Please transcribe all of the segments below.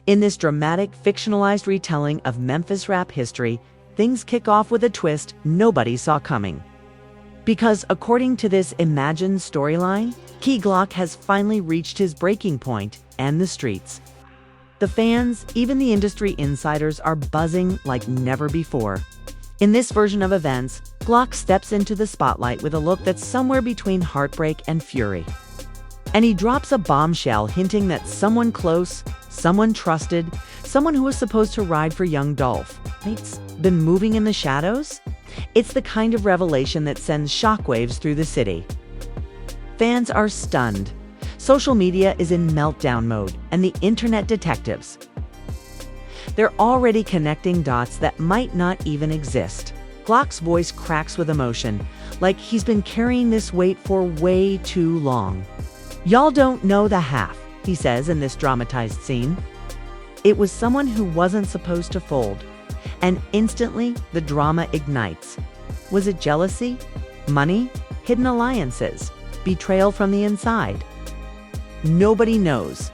In this dramatic, fictionalized retelling of Memphis rap history, things kick off with a twist nobody saw coming. Because according to this imagined storyline, Key Glock has finally reached his breaking point, and the streets. The fans, even the industry insiders, are buzzing like never before. In this version of events, Glock steps into the spotlight with a look that's somewhere between heartbreak and fury. And he drops a bombshell hinting that someone close, someone trusted, someone who was supposed to ride for Young Dolph, has been moving in the shadows? It's the kind of revelation that sends shockwaves through the city. Fans are stunned. Social media is in meltdown mode, and the internet detectives, they're already connecting dots that might not even exist. Glock's voice cracks with emotion, like he's been carrying this weight for way too long. "Y'all don't know the half," he says in this dramatized scene. It was someone who wasn't supposed to fold, and instantly the drama ignites. Was it jealousy, money, hidden alliances, betrayal from the inside? Nobody knows.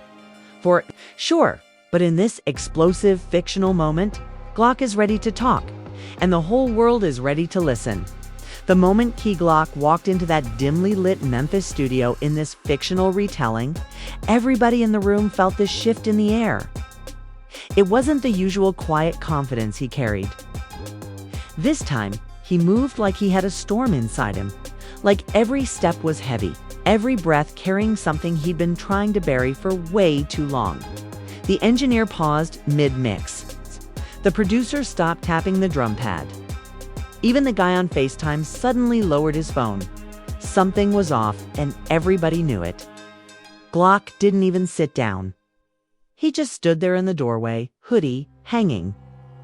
For sure, but in this explosive fictional moment, Glock is ready to talk, and the whole world is ready to listen. The moment Key Glock walked into that dimly lit Memphis studio in this fictional retelling, everybody in the room felt this shift in the air. It wasn't the usual quiet confidence he carried. This time, he moved like he had a storm inside him, like every step was heavy, every breath carrying something he'd been trying to bury for way too long. The engineer paused mid-mix. The producer stopped tapping the drum pad. Even the guy on FaceTime suddenly lowered his phone. Something was off, and everybody knew it. Glock didn't even sit down. He just stood there in the doorway, hoodie hanging,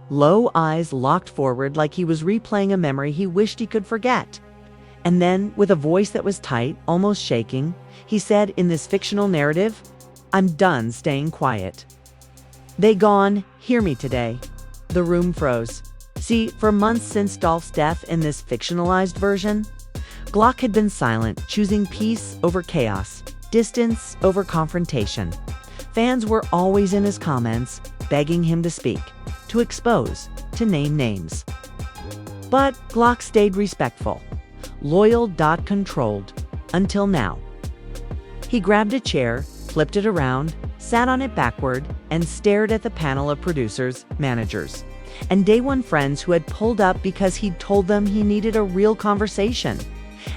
low eyes locked forward like he was replaying a memory he wished he could forget. And then, with a voice that was tight, almost shaking, he said in this fictional narrative, "I'm done staying quiet. They gone, hear me today." The room froze. See, for months since Dolph's death in this fictionalized version, Glock had been silent, choosing peace over chaos, distance over confrontation. Fans were always in his comments, begging him to speak, to expose, to name names. But Glock stayed respectful, loyal, controlled, until now. He grabbed a chair, flipped it around, sat on it backward, and stared at the panel of producers, managers, and day one friends who had pulled up because he'd told them he needed a real conversation.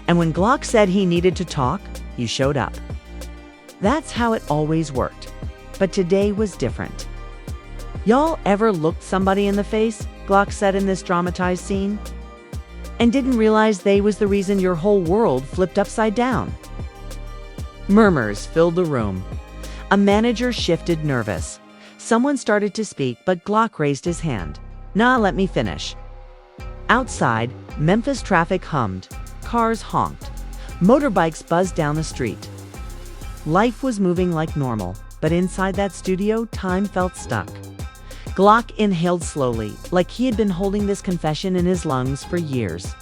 And when Glock said he needed to talk, he showed up. That's how it always worked. But today was different. "Y'all ever looked somebody in the face," Glock said in this dramatized scene, "and didn't realize they was the reason your whole world flipped upside down?" Murmurs filled the room. A manager shifted nervous. Someone started to speak, but Glock raised his hand. "Nah, let me finish." Outside, Memphis traffic hummed. Cars honked. Motorbikes buzzed down the street. Life was moving like normal, but inside that studio, time felt stuck. Glock inhaled slowly, like he had been holding this confession in his lungs for years.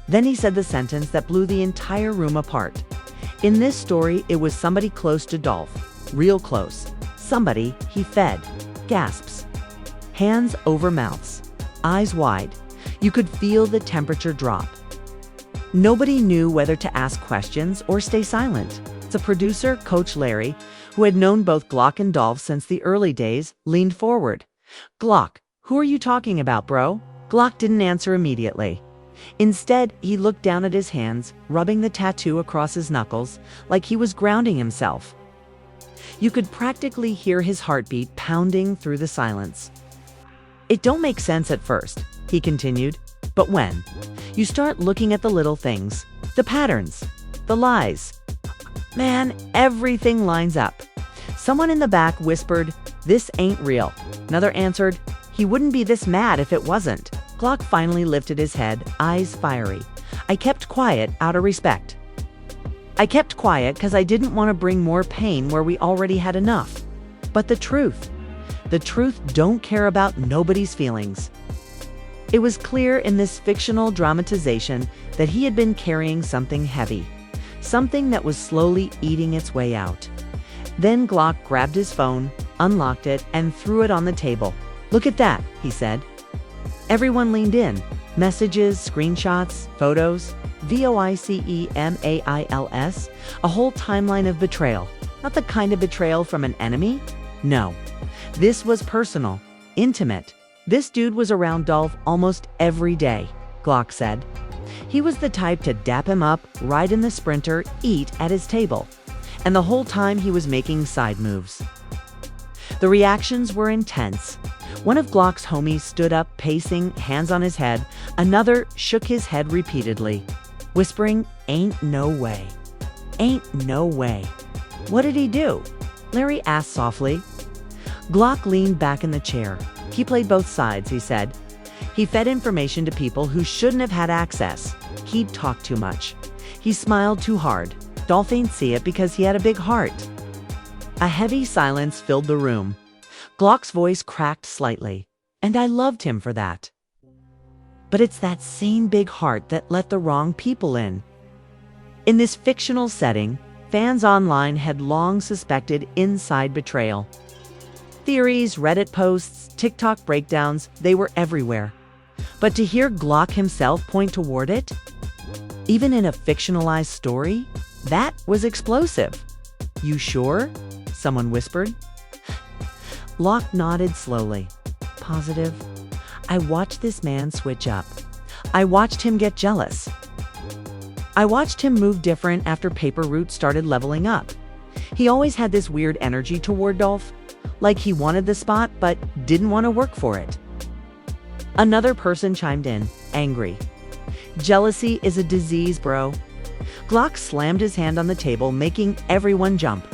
Then he said the sentence that blew the entire room apart. In this story, it was somebody close to Dolph, real close. Somebody he fed. Gasps. Hands over mouths. Eyes wide. You could feel the temperature drop. Nobody knew whether to ask questions or stay silent. The producer, Coach Larry, who had known both Glock and Dolph since the early days, leaned forward. "Glock, who are you talking about, bro?" Glock didn't answer immediately. Instead, he looked down at his hands, rubbing the tattoo across his knuckles, like he was grounding himself. You could practically hear his heartbeat pounding through the silence. "It don't make sense at first," he continued, "but when you start looking at the little things, the patterns, the lies, man, everything lines up." Someone in the back whispered, "This ain't real." Another answered, "He wouldn't be this mad if it wasn't." Glock finally lifted his head, eyes fiery. "I kept quiet out of respect. I kept quiet because I didn't want to bring more pain where we already had enough. But the truth don't care about nobody's feelings." It was clear in this fictional dramatization that he had been carrying something heavy, something that was slowly eating its way out. Then Glock grabbed his phone, unlocked it, and threw it on the table. "Look at that," he said. Everyone leaned in. Messages, screenshots, photos, voicemails, a whole timeline of betrayal. Not the kind of betrayal from an enemy. No. This was personal, intimate. This dude was around Dolph almost every day, Glock said. He was the type to dap him up, ride in the Sprinter, eat at his table. And the whole time he was making side moves. The reactions were intense. One of Glock's homies stood up, pacing, hands on his head. Another shook his head repeatedly, whispering, "Ain't no way. Ain't no way." "What did he do?" Larry asked softly. Glock leaned back in the chair. "He played both sides," he said. "He fed information to people who shouldn't have had access. He'd talk too much. He smiled too hard. Dolph ain't see it because he had a big heart." A heavy silence filled the room. Glock's voice cracked slightly, and I loved him for that. But it's that same big heart that let the wrong people in. In this fictional setting, fans online had long suspected inside betrayal. Theories, Reddit posts, TikTok breakdowns, they were everywhere. But to hear Glock himself point toward it, even in a fictionalized story, that was explosive. "You sure?" someone whispered. Glock nodded slowly. "Positive. I watched this man switch up. I watched him get jealous. I watched him move different after Paper Route started leveling up. He always had this weird energy toward Dolph, like he wanted the spot but didn't want to work for it." Another person chimed in, angry. "Jealousy is a disease, bro." Glock slammed his hand on the table, making everyone jump.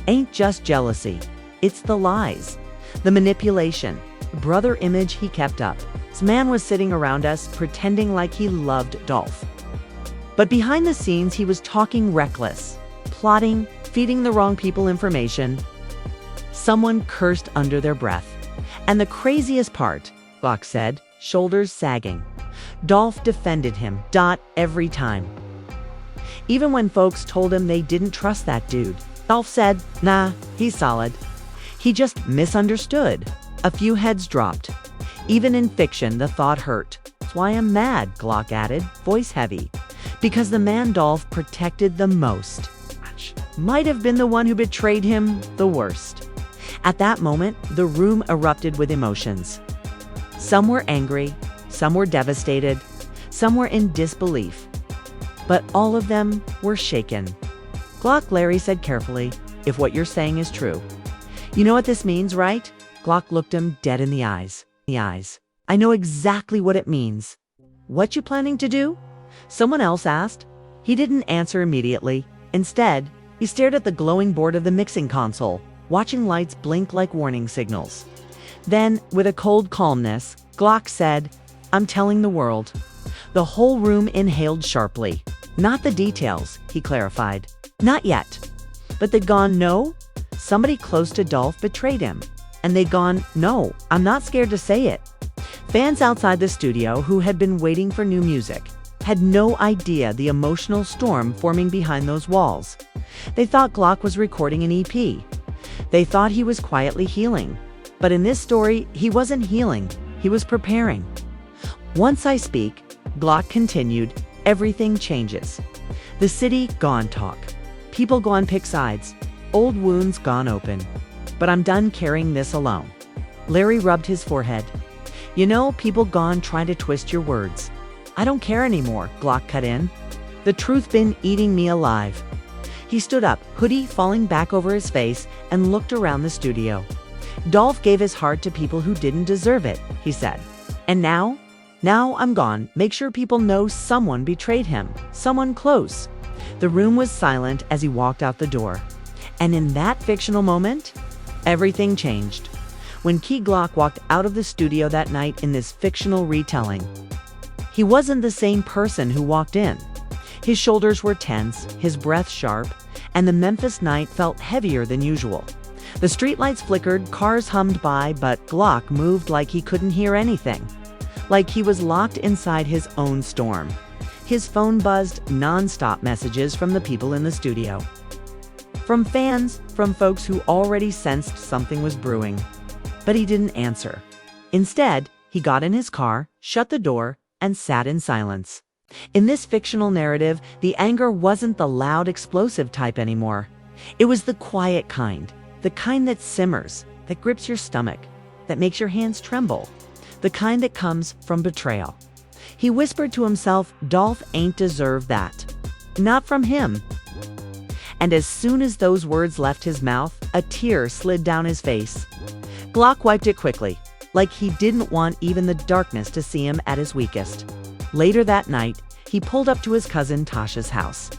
"Ain't just jealousy. It's the lies, the manipulation, brother image he kept up. This man was sitting around us pretending like he loved Dolph. But behind the scenes, he was talking reckless, plotting, feeding the wrong people information." Someone cursed under their breath. "And the craziest part," Glock said, shoulders sagging, "Dolph defended him, every time. Even when folks told him they didn't trust that dude, Dolph said, nah, he's solid. He just misunderstood." A few heads dropped. Even in fiction, the thought hurt. "That's why I'm mad," Glock added, voice heavy. "Because the man Dolph protected the most might have been the one who betrayed him the worst." At that moment, the room erupted with emotions. Some were angry, some were devastated, some were in disbelief. But all of them were shaken. "Glock," Larry said carefully, "if what you're saying is true, you know what this means, right?" Glock looked him dead in the eyes. "I know exactly what it means." "What you planning to do?" someone else asked. He didn't answer immediately. Instead, he stared at the glowing board of the mixing console, watching lights blink like warning signals. Then, with a cold calmness, Glock said, "I'm telling the world." The whole room inhaled sharply. "Not the details," he clarified. "Not yet. But they'd gone, no, somebody close to Dolph betrayed him. And they'd gone, no, I'm not scared to say it." Fans outside the studio who had been waiting for new music had no idea the emotional storm forming behind those walls. They thought Glock was recording an EP. They thought he was quietly healing. But in this story, he wasn't healing, he was preparing. "Once I speak," Glock continued, "everything changes. The city gone talk. People gone pick sides. Old wounds gone open. But I'm done carrying this alone." Larry rubbed his forehead. "You know, people gone trying to twist your words. I don't care anymore," Glock cut in. "The truth been eating me alive." He stood up, hoodie falling back over his face, and looked around the studio. "Dolph gave his heart to people who didn't deserve it," he said. "And now I'm gone. Make sure people know someone betrayed him, someone close." The room was silent as he walked out the door. And in that fictional moment, everything changed. When Key Glock walked out of the studio that night in this fictional retelling, he wasn't the same person who walked in. His shoulders were tense, his breath sharp, and the Memphis night felt heavier than usual. The streetlights flickered, cars hummed by, but Glock moved like he couldn't hear anything. Like he was locked inside his own storm. His phone buzzed, non-stop messages from the people in the studio. From fans, from folks who already sensed something was brewing. But he didn't answer. Instead, he got in his car, shut the door, and sat in silence. In this fictional narrative, the anger wasn't the loud, explosive type anymore. It was the quiet kind, the kind that simmers, that grips your stomach, that makes your hands tremble, the kind that comes from betrayal. He whispered to himself, Dolph ain't deserve that. Not from him. And as soon as those words left his mouth, a tear slid down his face. Glock wiped it quickly, like he didn't want even the darkness to see him at his weakest. Later that night, he pulled up to his cousin Tasha's house.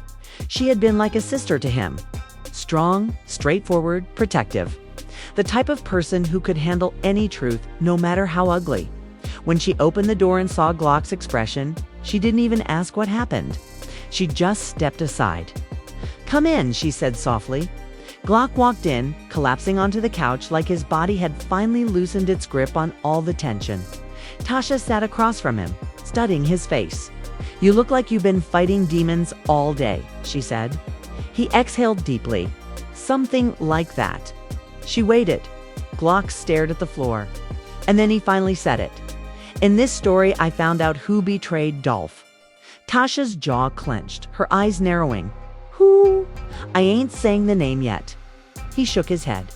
She had been like a sister to him. Strong, straightforward, protective. The type of person who could handle any truth, no matter how ugly. When she opened the door and saw Glock's expression, she didn't even ask what happened. She just stepped aside. "Come in," she said softly. Glock walked in, collapsing onto the couch like his body had finally loosened its grip on all the tension. Tasha sat across from him, studying his face. "You look like you've been fighting demons all day," she said. He exhaled deeply. "Something like that." She waited. Glock stared at the floor. And then he finally said it. "In this story, I found out who betrayed Dolph." Tasha's jaw clenched, her eyes narrowing. "Who?" "I ain't saying the name yet." He shook his head.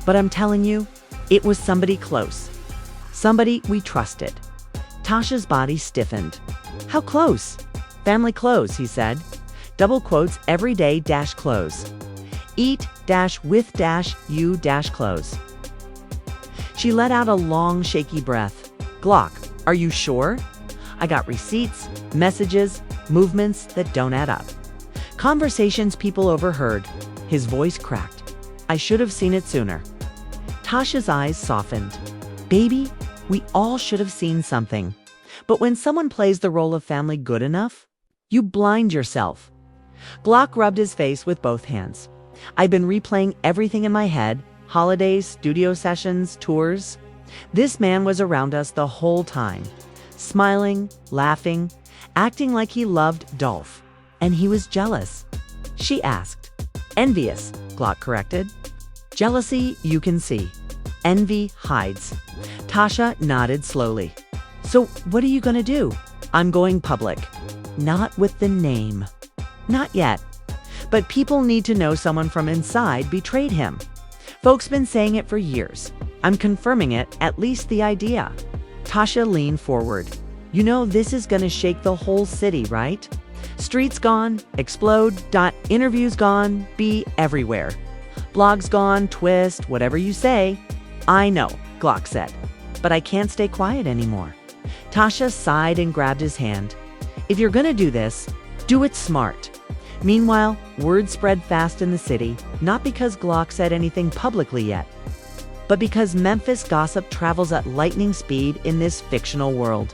"But I'm telling you, it was somebody close. Somebody we trusted." Tasha's body stiffened. "How close?" "Family close," he said. Double quotes, everyday dash close. Eat dash with dash you dash close. She let out a long, shaky breath. "Glock, are you sure?" "I got receipts, messages, movements that don't add up. Conversations people overheard." His voice cracked. "I should have seen it sooner." Tasha's eyes softened. "Baby, we all should have seen something. But when someone plays the role of family good enough, you blind yourself." Glock rubbed his face with both hands. "I've been replaying everything in my head, holidays, studio sessions, tours. This man was around us the whole time, smiling, laughing, acting like he loved Dolph. And he was jealous." She asked. "Envious," Glock corrected. "Jealousy you can see. Envy hides." Tasha nodded slowly. "So what are you gonna do?" "I'm going public." "Not with the name." "Not yet. But people need to know someone from inside betrayed him. Folks been saying it for years. I'm confirming it, at least the idea." Tasha leaned forward. "You know this is gonna shake the whole city, right? Streets gone, explode, interviews gone, be everywhere. Blogs gone, twist, whatever you say." "I know," Glock said, "but I can't stay quiet anymore." Tasha sighed and grabbed his hand. "If you're gonna do this, do it smart." Meanwhile, word spread fast in the city, not because Glock said anything publicly yet, but because Memphis gossip travels at lightning speed in this fictional world.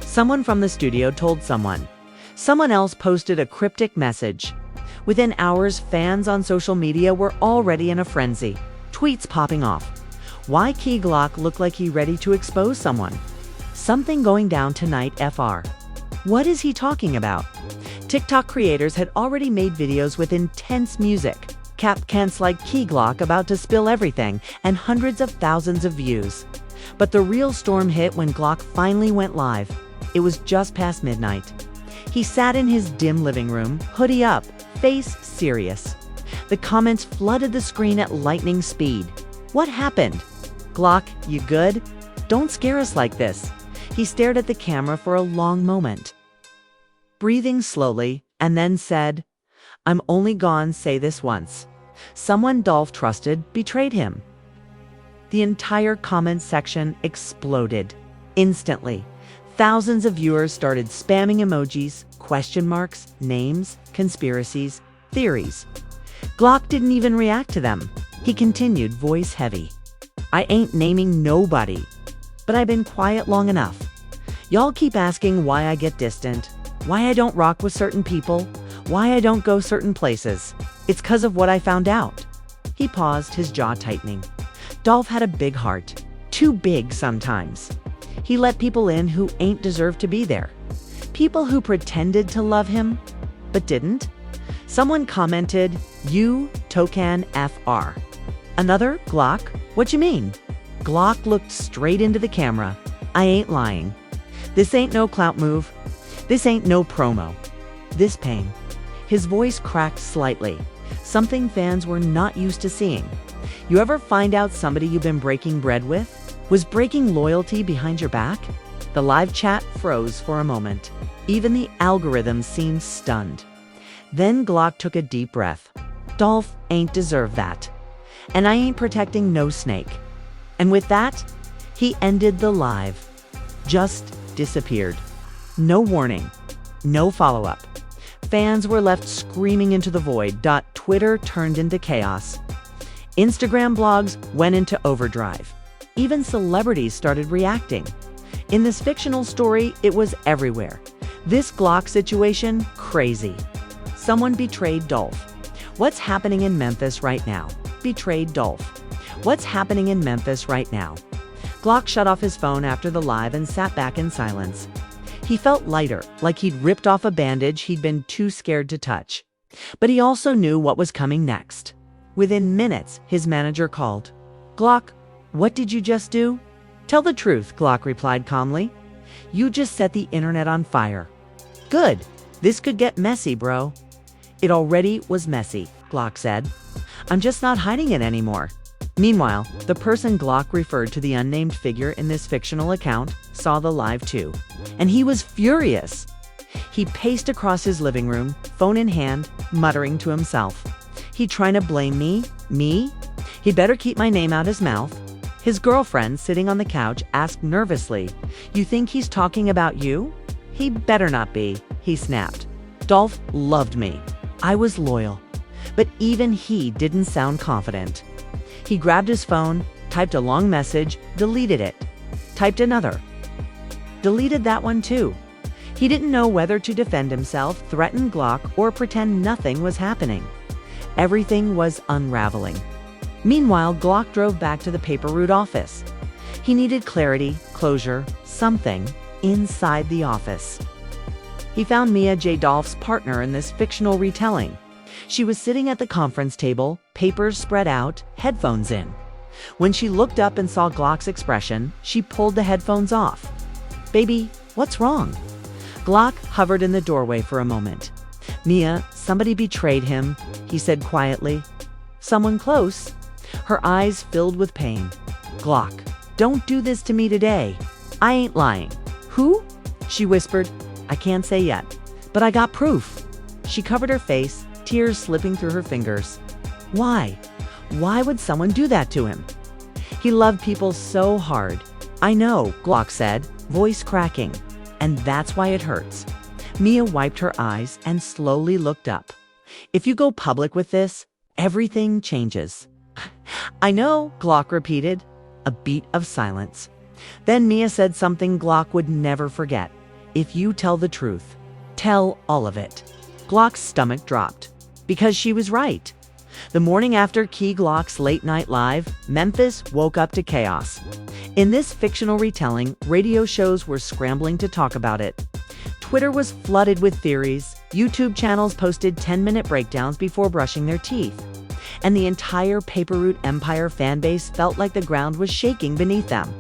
Someone from the studio told someone. Someone else posted a cryptic message. Within hours, fans on social media were already in a frenzy, tweets popping off. Why Key Glock looked like he ready to expose someone? Something going down tonight, FR. What is he talking about? TikTok creators had already made videos with intense music, captions like Key Glock about to spill everything, and hundreds of thousands of views. But the real storm hit when Glock finally went live. It was just past midnight. He sat in his dim living room, hoodie up, face serious. The comments flooded the screen at lightning speed. "What happened?" "Glock, you good? Don't scare us like this." He stared at the camera for a long moment, breathing slowly, and then said, "I'm only gone say this once. Someone Dolph trusted betrayed him." The entire comment section exploded. Instantly, thousands of viewers started spamming emojis, question marks, names, conspiracies, theories. Glock didn't even react to them. He continued, voice heavy. "I ain't naming nobody, but I've been quiet long enough. Y'all keep asking why I get distant, why I don't rock with certain people, why I don't go certain places. It's 'cause of what I found out." He paused, his jaw tightening. Dolph had a big heart. Too big sometimes. He let people in who ain't deserved to be there. People who pretended to love him, but didn't. Someone commented, "You token FR." Another, "Glock, what you mean?" Glock looked straight into the camera. "I ain't lying. This ain't no clout move. This ain't no promo. This pain." His voice cracked slightly, something fans were not used to seeing. You ever find out somebody you've been breaking bread with was breaking loyalty behind your back? The live chat froze for a moment. Even the algorithm seemed stunned. Then Glock took a deep breath. "Dolph ain't deserve that. And I ain't protecting no snake." And with that, he ended the live. Just disappeared. No warning. No follow-up. Fans were left screaming into the void. Twitter turned into chaos. Instagram blogs went into overdrive. Even celebrities started reacting. In this fictional story, it was everywhere. This Glock situation, crazy. Someone betrayed Dolph. What's happening in Memphis right now? Betrayed Dolph. What's happening in Memphis right now? Glock shut off his phone after the live and sat back in silence. He felt lighter, like he'd ripped off a bandage he'd been too scared to touch. But he also knew what was coming next. Within minutes, his manager called. "Glock, what did you just do?" "Tell the truth," Glock replied calmly. "You just set the internet on fire." "Good. This could get messy, bro." "It already was messy," Glock said. "I'm just not hiding it anymore." Meanwhile, the person Glock referred to, the unnamed figure in this fictional account, saw the live too. And he was furious. He paced across his living room, phone in hand, muttering to himself. "He trying to blame me? Me? He better keep my name out his mouth." His girlfriend, sitting on the couch, asked nervously, "You think he's talking about you?" "He better not be," he snapped. "Dolph loved me. I was loyal." But even he didn't sound confident. He grabbed his phone, typed a long message, deleted it. Typed another. Deleted that one too. He didn't know whether to defend himself, threaten Glock, or pretend nothing was happening. Everything was unraveling. Meanwhile, Glock drove back to the paper route office. He needed clarity, closure, something inside the office. He found Mia J. Dolph's partner in this fictional retelling. She was sitting at the conference table, papers spread out, headphones in. When she looked up and saw Glock's expression, she pulled the headphones off. "Baby, what's wrong?" Glock hovered in the doorway for a moment. "Mia, somebody betrayed him," he said quietly. "Someone close?" Her eyes filled with pain. "Glock, don't do this to me today. I ain't lying." "Who?" she whispered. "I can't say yet, but I got proof." She covered her face, tears slipping through her fingers. "Why? Why would someone do that to him?" "He loved people so hard." "I know," Glock said, voice cracking. "And that's why it hurts." Mia wiped her eyes and slowly looked up. "If you go public with this, everything changes." "I know," Glock repeated. A beat of silence. Then Mia said something Glock would never forget. "If you tell the truth, tell all of it." Glock's stomach dropped. Because she was right. The morning after Key Glock's late night live, Memphis woke up to chaos. In this fictional retelling, radio shows were scrambling to talk about it. Twitter was flooded with theories. YouTube channels posted 10-minute breakdowns before brushing their teeth. And the entire Paper Route Empire fanbase felt like the ground was shaking beneath them.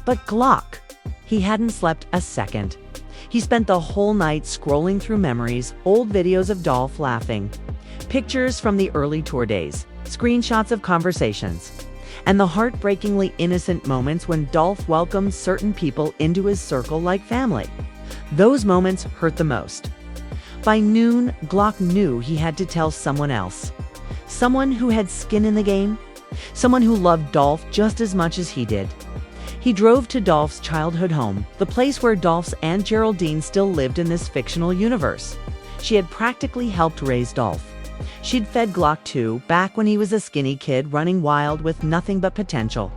But Glock, he hadn't slept a second. He spent the whole night scrolling through memories, old videos of Dolph laughing, pictures from the early tour days, screenshots of conversations, and the heartbreakingly innocent moments when Dolph welcomed certain people into his circle like family. Those moments hurt the most. By noon, Glock knew he had to tell someone else. Someone who had skin in the game. Someone who loved Dolph just as much as he did. He drove to Dolph's childhood home, the place where Dolph's Aunt Geraldine still lived in this fictional universe. She had practically helped raise Dolph. She'd fed Glock too, back when he was a skinny kid running wild with nothing but potential.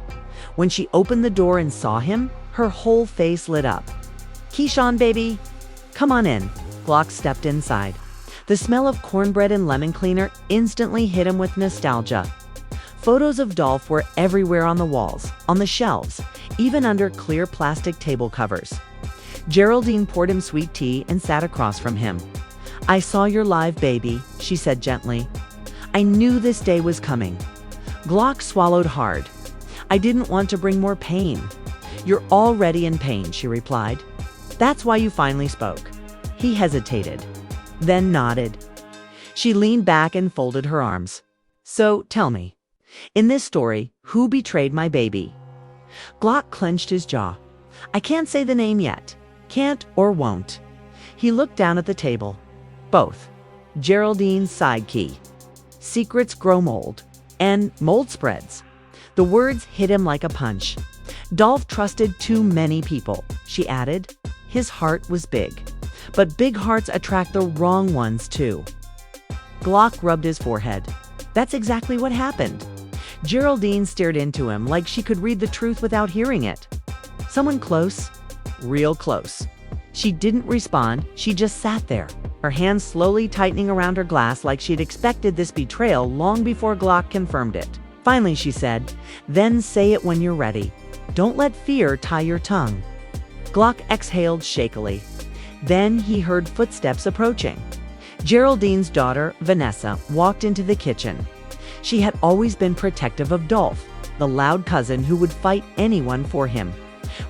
When she opened the door and saw him, her whole face lit up. "Keyshawn, baby, come on in." Glock stepped inside. The smell of cornbread and lemon cleaner instantly hit him with nostalgia. Photos of Dolph were everywhere on the walls, on the shelves, even under clear plastic table covers. Geraldine poured him sweet tea and sat across from him. "I saw your live, baby," she said gently. "I knew this day was coming." Glock swallowed hard. "I didn't want to bring more pain." "You're already in pain," she replied. "That's why you finally spoke." He hesitated, then nodded. She leaned back and folded her arms. "So tell me, in this story, who betrayed my baby?" Glock clenched his jaw. "I can't say the name yet. Can't or won't." He looked down at the table. "Both. Geraldine's side key. Secrets grow mold. And mold spreads." The words hit him like a punch. "Dolph trusted too many people," she added. His heart was big. But big hearts attract the wrong ones too. Glock rubbed his forehead. "That's exactly what happened." Geraldine stared into him like she could read the truth without hearing it. "Someone close?" "Real close." She didn't respond, she just sat there, her hands slowly tightening around her glass like she'd expected this betrayal long before Glock confirmed it. Finally, she said, "Then say it when you're ready. Don't let fear tie your tongue." Glock exhaled shakily. Then he heard footsteps approaching. Geraldine's daughter, Vanessa, walked into the kitchen. She had always been protective of Dolph, the loud cousin who would fight anyone for him.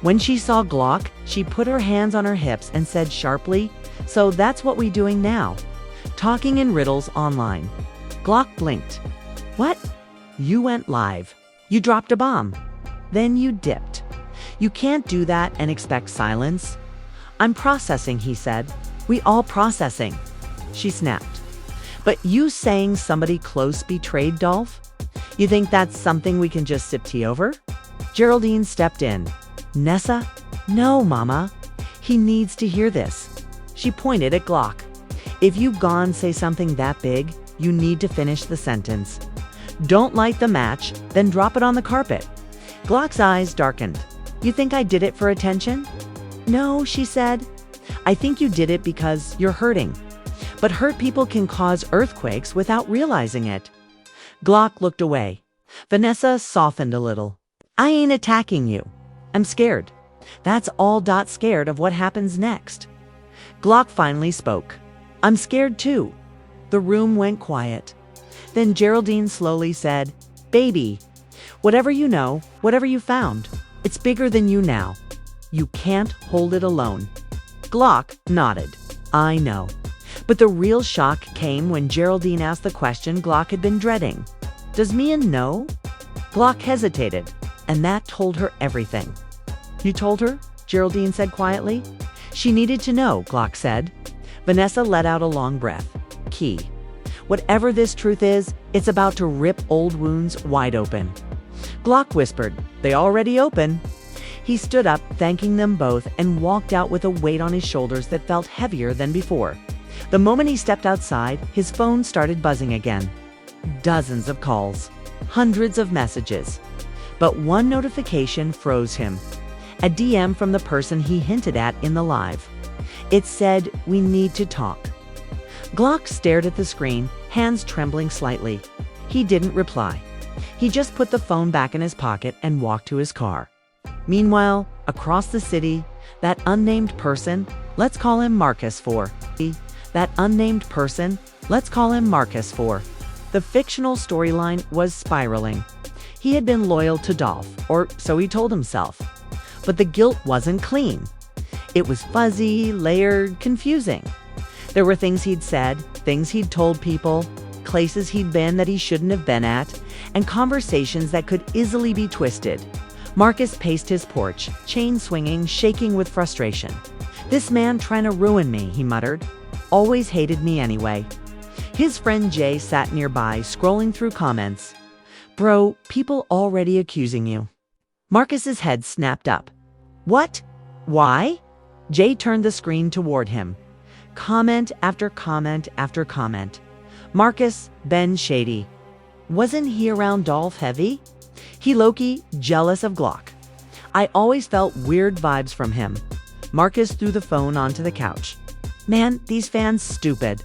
When she saw Glock, she put her hands on her hips and said sharply, "So that's what we're doing now? Talking in riddles online." Glock blinked. "What?" "You went live. You dropped a bomb. Then you dipped. You can't do that and expect silence." "I'm processing," he said. "We all processing." She snapped. "But you saying somebody close betrayed Dolph? You think that's something we can just sip tea over?" Geraldine stepped in. "Nessa? No, Mama. He needs to hear this." She pointed at Glock. "If you gone say something that big, you need to finish the sentence. Don't light the match, then drop it on the carpet." Glock's eyes darkened. "You think I did it for attention?" "No," she said. "I think you did it because you're hurting. But hurt people can cause earthquakes without realizing it." Glock looked away. Vanessa softened a little. "I ain't attacking you. I'm scared. That's all. Scared of what happens next." Glock finally spoke. "I'm scared too." The room went quiet. Then Geraldine slowly said, "Baby, whatever you know, whatever you found, it's bigger than you now. You can't hold it alone." Glock nodded. "I know." But the real shock came when Geraldine asked the question Glock had been dreading. "Does Mia know?" Glock hesitated, and that told her everything. "You told her?" Geraldine said quietly. "She needed to know," Glock said. Vanessa let out a long breath. "Key. Whatever this truth is, it's about to rip old wounds wide open." Glock whispered, "They already open." He stood up, thanking them both, and walked out with a weight on his shoulders that felt heavier than before. The moment he stepped outside, his phone started buzzing again. Dozens of calls, hundreds of messages. But one notification froze him. A DM from the person he hinted at in the live. It said, "We need to talk." Glock stared at the screen, hands trembling slightly. He didn't reply. He just put the phone back in his pocket and walked to his car. Meanwhile, across the city, that unnamed person, let's call him Marcus for. That unnamed person, let's call him Marcus for. The fictional storyline was spiraling. He had been loyal to Dolph, or so he told himself. But the guilt wasn't clean. It was fuzzy, layered, confusing. There were things he'd said, things he'd told people, places he'd been that he shouldn't have been at, and conversations that could easily be twisted. Marcus paced his porch, chain swinging, shaking with frustration. "This man trying to ruin me," he muttered. "Always hated me anyway." His friend Jay sat nearby, scrolling through comments. "Bro, people already accusing you." Marcus's head snapped up. "What? Why?" Jay turned the screen toward him. Comment after comment after comment. Marcus, Ben shady. Wasn't he around Dolph heavy? He low-key jealous of Glock. I always felt weird vibes from him. Marcus threw the phone onto the couch. "Man, these fans stupid.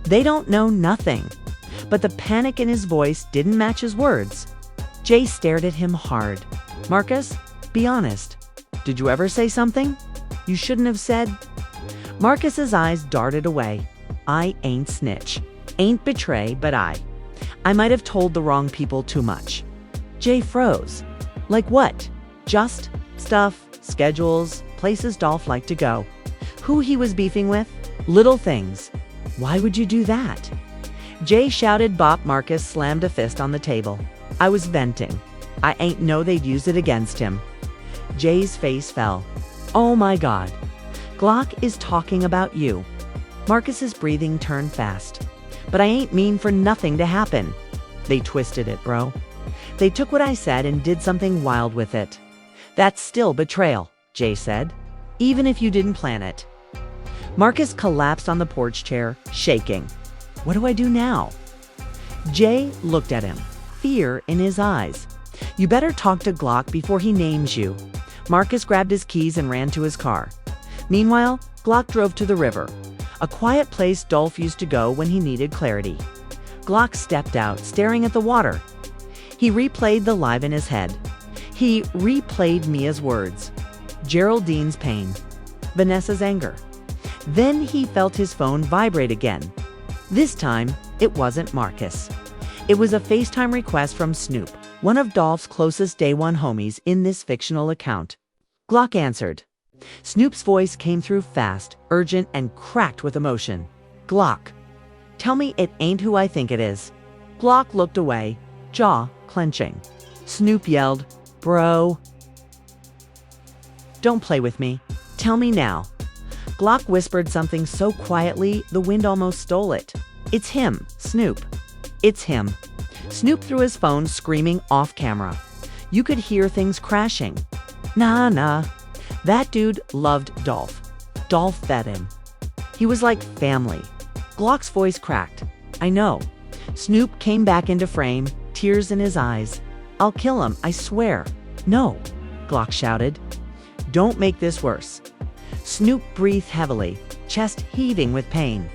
They don't know nothing." But the panic in his voice didn't match his words. Jay stared at him hard. "Marcus, be honest. Did you ever say something you shouldn't have said?" Marcus's eyes darted away. I ain't snitch. Ain't betray, but I might have told the wrong people too much. Jay froze. Like what? Just stuff, schedules, places Dolph liked to go. Who he was beefing with? Little things. Why would you do that? Jay shouted. Bop. Marcus slammed a fist on the table. I was venting. I ain't know they'd use it against him. Jay's face fell. Oh my God. Glock is talking about you. Marcus's breathing turned fast. But I ain't mean for nothing to happen. They twisted it, bro. They took what I said and did something wild with it. That's still betrayal, Jay said, even if you didn't plan it. Marcus collapsed on the porch chair, shaking. What do I do now? Jay looked at him, fear in his eyes. You better talk to Glock before he names you. Marcus grabbed his keys and ran to his car. Meanwhile, Glock drove to the river, a quiet place Dolph used to go when he needed clarity. Glock stepped out, staring at the water. He replayed the live in his head. He replayed Mia's words, Geraldine's pain, Vanessa's anger. Then he felt his phone vibrate again. This time, it wasn't Marcus. It was a FaceTime request from Snoop, one of Dolph's closest day one homies in this fictional account. Glock answered. Snoop's voice came through fast, urgent, and cracked with emotion. Glock, tell me it ain't who I think it is. Glock looked away, jaw clenching. Snoop yelled, Bro, don't play with me. Tell me now. Glock whispered something so quietly the wind almost stole it. It's him, Snoop. It's him. Snoop threw his phone, screaming off camera. You could hear things crashing. Nah. That dude loved Dolph. Dolph fed him. He was like family. Glock's voice cracked. I know. Snoop came back into frame, tears in his eyes. I'll kill him, I swear. No, Glock shouted. Don't make this worse. Snoop breathed heavily, chest heaving with pain.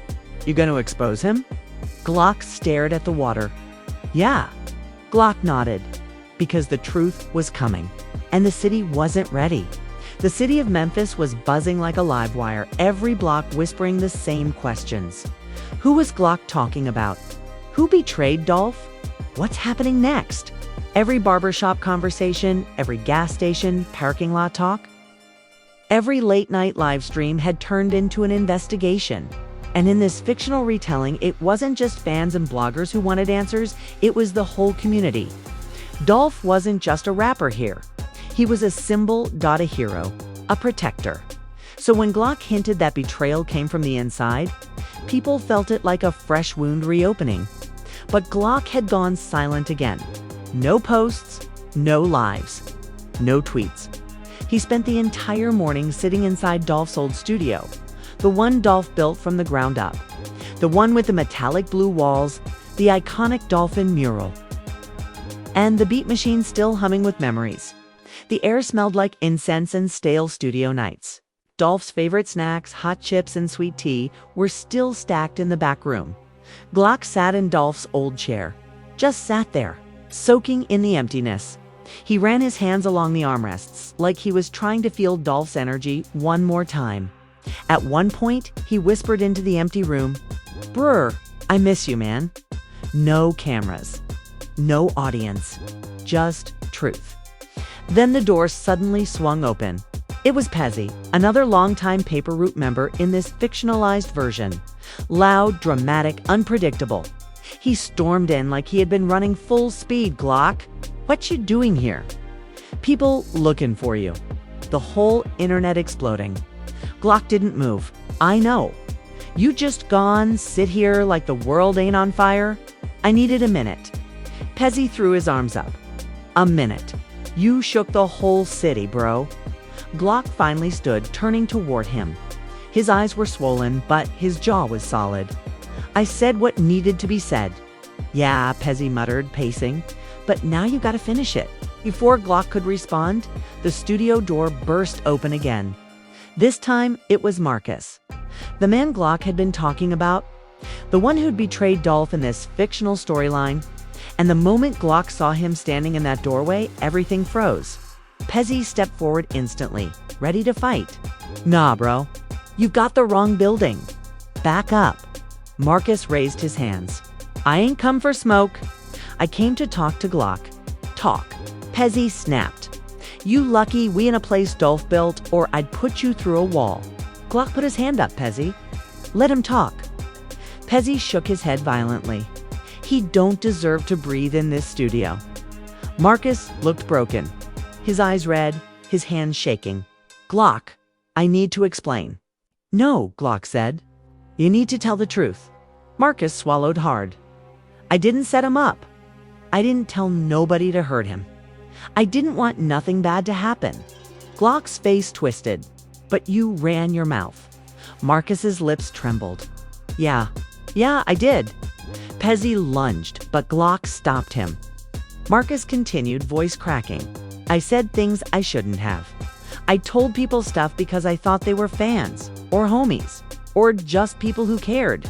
You gonna expose him? Glock stared at the water. Yeah. Glock nodded. Because the truth was coming. And the city wasn't ready. The city of Memphis was buzzing like a live wire, every block whispering the same questions. Who was Glock talking about? Who betrayed Dolph? What's happening next? Every barbershop conversation, every gas station, parking lot talk. Every late-night live stream had turned into an investigation. And in this fictional retelling, it wasn't just fans and bloggers who wanted answers, it was the whole community. Dolph wasn't just a rapper here. He was a symbol, a hero, a protector. So when Glock hinted that betrayal came from the inside, people felt it like a fresh wound reopening. But Glock had gone silent again. No posts, no lives, no tweets. He spent the entire morning sitting inside Dolph's old studio, the one Dolph built from the ground up, the one with the metallic blue walls, the iconic dolphin mural, and the beat machine still humming with memories. The air smelled like incense and stale studio nights. Dolph's favorite snacks, hot chips and sweet tea, were still stacked in the back room. Glock sat in Dolph's old chair, just sat there, soaking in the emptiness. He ran his hands along the armrests, like he was trying to feel Dolph's energy one more time. At one point, he whispered into the empty room, Brr, I miss you, man. No cameras, no audience, just truth. Then the door suddenly swung open. It was Pezzy, another longtime Paper Route member in this fictionalized version. Loud, dramatic, unpredictable. He stormed in like he had been running full speed. Glock, what you doing here? People looking for you. The whole internet exploding. Glock didn't move. I know. You just gone sit here like the world ain't on fire? I needed a minute. Pezzy threw his arms up. A minute. You shook the whole city, bro. Glock finally stood, turning toward him. His eyes were swollen, but his jaw was solid. I said what needed to be said. Yeah, Pezzy muttered, pacing. But now you gotta finish it. Before Glock could respond, the studio door burst open again. This time, it was Marcus. The man Glock had been talking about. The one who'd betrayed Dolph in this fictional storyline. And the moment Glock saw him standing in that doorway, everything froze. Pezzy stepped forward instantly, ready to fight. Nah, bro. You got the wrong building. Back up. Marcus raised his hands. I ain't come for smoke. I came to talk to Glock. Talk. Pezzy snapped. You lucky we in a place Dolph built, or I'd put you through a wall. Glock put his hand up, Pezzy. Let him talk. Pezzy shook his head violently. He don't deserve to breathe in this studio. Marcus looked broken. His eyes red, his hands shaking. Glock, I need to explain. No, Glock said. You need to tell the truth. Marcus swallowed hard. I didn't set him up. I didn't tell nobody to hurt him. I didn't want nothing bad to happen. Glock's face twisted. But you ran your mouth. Marcus's lips trembled. Yeah, I did. Pezzy lunged, but Glock stopped him. Marcus continued, voice cracking. I said things I shouldn't have. I told people stuff because I thought they were fans, or homies, or just people who cared.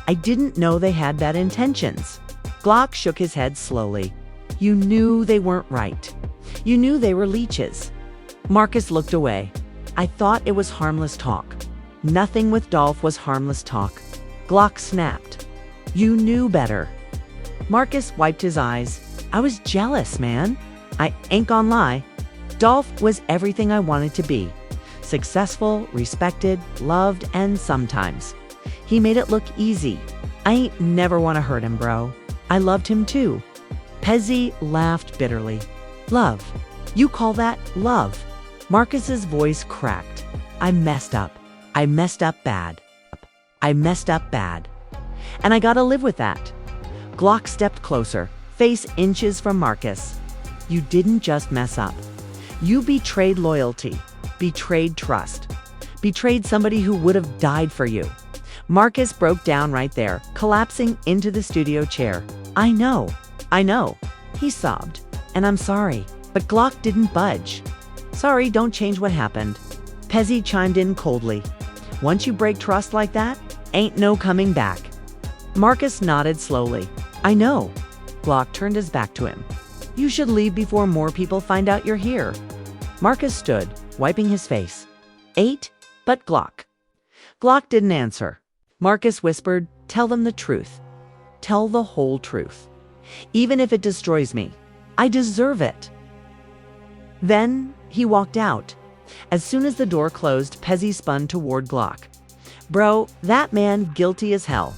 I didn't know they had bad intentions. Glock shook his head slowly. You knew they weren't right. You knew they were leeches. Marcus looked away. I thought it was harmless talk. Nothing with Dolph was harmless talk. Glock snapped. You knew better. Marcus wiped his eyes. I was jealous, man. I ain't gonna lie. Dolph was everything I wanted to be. Successful, respected, loved, and sometimes. He made it look easy. I ain't never want to hurt him, bro. I loved him too. Pezzy laughed bitterly. Love. You call that love? Marcus's voice cracked. I messed up. I messed up bad. I messed up bad. And I gotta live with that. Glock stepped closer, face inches from Marcus. You didn't just mess up. You betrayed loyalty, betrayed trust, betrayed somebody who would have died for you. Marcus broke down right there, collapsing into the studio chair. I know, he sobbed. And I'm sorry, but Glock didn't budge. Sorry don't change what happened. Pezzy chimed in coldly. Once you break trust like that, ain't no coming back. Marcus nodded slowly. I know. Glock turned his back to him. You should leave before more people find out you're here. Marcus stood, wiping his face. But Glock. Glock didn't answer. Marcus whispered, tell them the truth. Tell the whole truth. Even if it destroys me. I deserve it. Then he walked out. As soon as the door closed, Pezzy spun toward Glock. Bro, that man guilty as hell.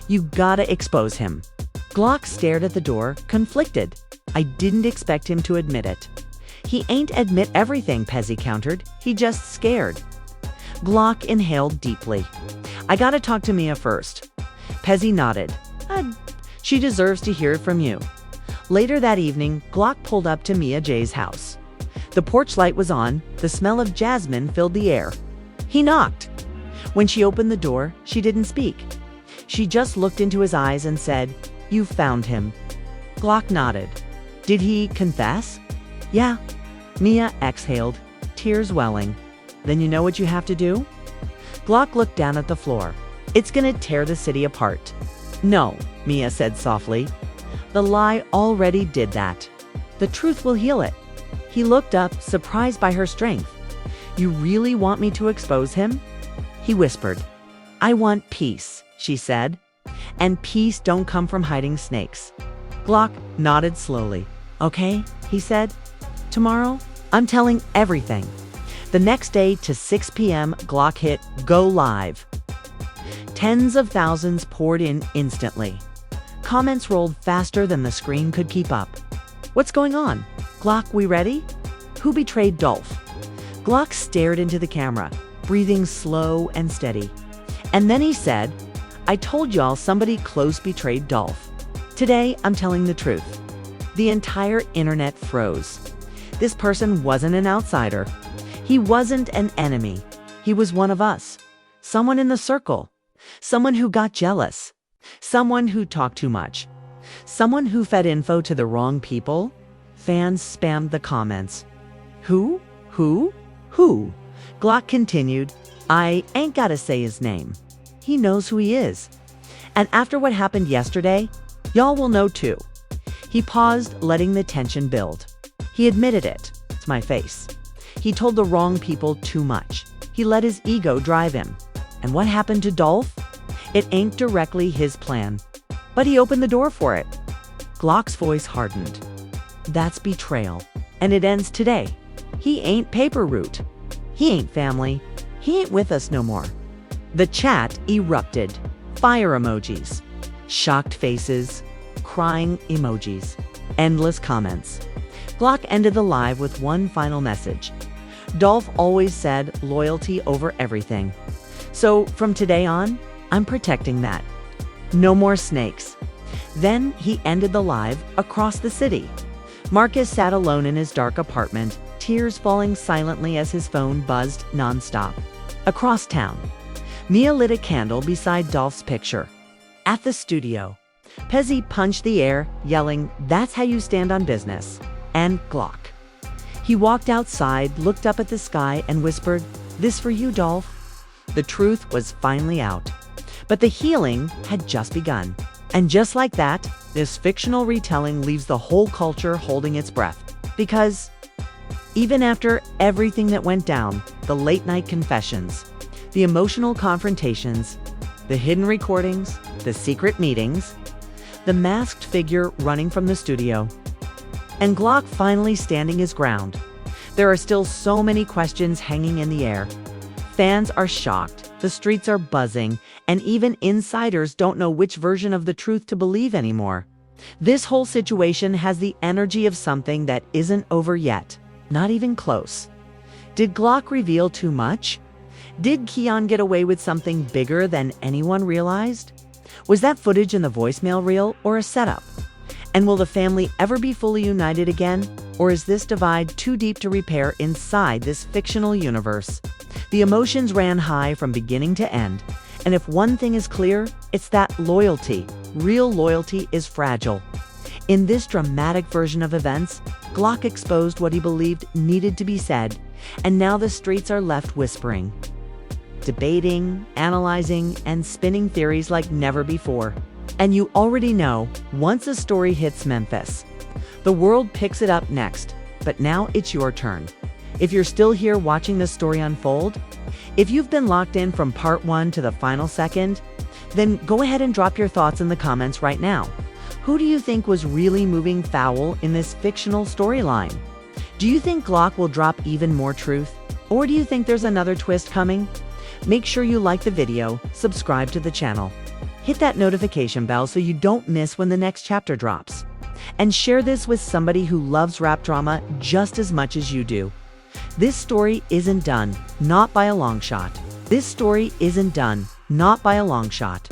You gotta expose him. Glock stared at the door, conflicted. I didn't expect him to admit it. He ain't admit everything, Pezzy countered. He just scared. Glock inhaled deeply. I gotta talk to Mia first. Pezzy nodded. She deserves to hear it from you. Later that evening, Glock pulled up to Mia J's house. The porch light was on, the smell of jasmine filled the air. He knocked. When she opened the door, she didn't speak. She just looked into his eyes and said, You found him. Glock nodded. Did he confess? Yeah. Mia exhaled, tears welling. Then you know what you have to do? Glock looked down at the floor. It's gonna tear the city apart. No, Mia said softly. The lie already did that. The truth will heal it. He looked up, surprised by her strength. You really want me to expose him? He whispered. I want peace, she said. And peace don't come from hiding snakes. Glock nodded slowly. Okay, he said. Tomorrow, I'm telling everything. The next day to 6 p.m., Glock hit Go Live. Tens of thousands poured in instantly. Comments rolled faster than the screen could keep up. What's going on? Glock, we ready? Who betrayed Dolph? Glock stared into the camera, breathing slow and steady. And then he said, I told y'all somebody close betrayed Dolph. Today, I'm telling the truth. The entire internet froze. This person wasn't an outsider. He wasn't an enemy. He was one of us. Someone in the circle. Someone who got jealous. Someone who talked too much. Someone who fed info to the wrong people. Fans spammed the comments. Who? Glock continued, I ain't gotta say his name. He knows who he is. And after what happened yesterday, y'all will know too. He paused, letting the tension build. He admitted it. It's my face. He told the wrong people too much. He let his ego drive him. And what happened to Dolph? It ain't directly his plan, but he opened the door for it. Glock's voice hardened. That's betrayal, and it ends today. He ain't paper route. He ain't family. He ain't with us no more. The chat erupted. Fire emojis, shocked faces, crying emojis, endless comments. Glock ended the live with one final message. Dolph always said loyalty over everything. So from today on, I'm protecting that. No more snakes. Then he ended the live across the city. Marcus sat alone in his dark apartment, tears falling silently as his phone buzzed nonstop. Across town, Mia lit a candle beside Dolph's picture. At the studio, Pezzi punched the air, yelling, "That's how you stand on business." And Glock. He walked outside, looked up at the sky, and whispered, "This for you, Dolph." The truth was finally out. But the healing had just begun. And just like that, this fictional retelling leaves the whole culture holding its breath. Because even after everything that went down, the late-night confessions, the emotional confrontations, the hidden recordings, the secret meetings, the masked figure running from the studio, and Glock finally standing his ground, there are still so many questions hanging in the air. Fans are shocked, the streets are buzzing, and even insiders don't know which version of the truth to believe anymore. This whole situation has the energy of something that isn't over yet, not even close. Did Glock reveal too much? Did Keon get away with something bigger than anyone realized? Was that footage in the voicemail reel or a setup? And will the family ever be fully united again? Or is this divide too deep to repair inside this fictional universe? The emotions ran high from beginning to end. And if one thing is clear, it's that loyalty, real loyalty, is fragile. In this dramatic version of events, Glock exposed what he believed needed to be said, and now the streets are left whispering, debating, analyzing, and spinning theories like never before. And you already know, once a story hits Memphis, the world picks it up next. But now it's your turn. If you're still here watching this story unfold, if you've been locked in from part 1 to the final second, then go ahead and drop your thoughts in the comments right now. Who do you think was really moving foul in this fictional storyline? Do you think Glock will drop even more truth? Or do you think there's another twist coming? Make sure you like the video, subscribe to the channel, hit that notification bell so you don't miss when the next chapter drops, and share this with somebody who loves rap drama just as much as you do. This story isn't done, not by a long shot. This story isn't done, not by a long shot.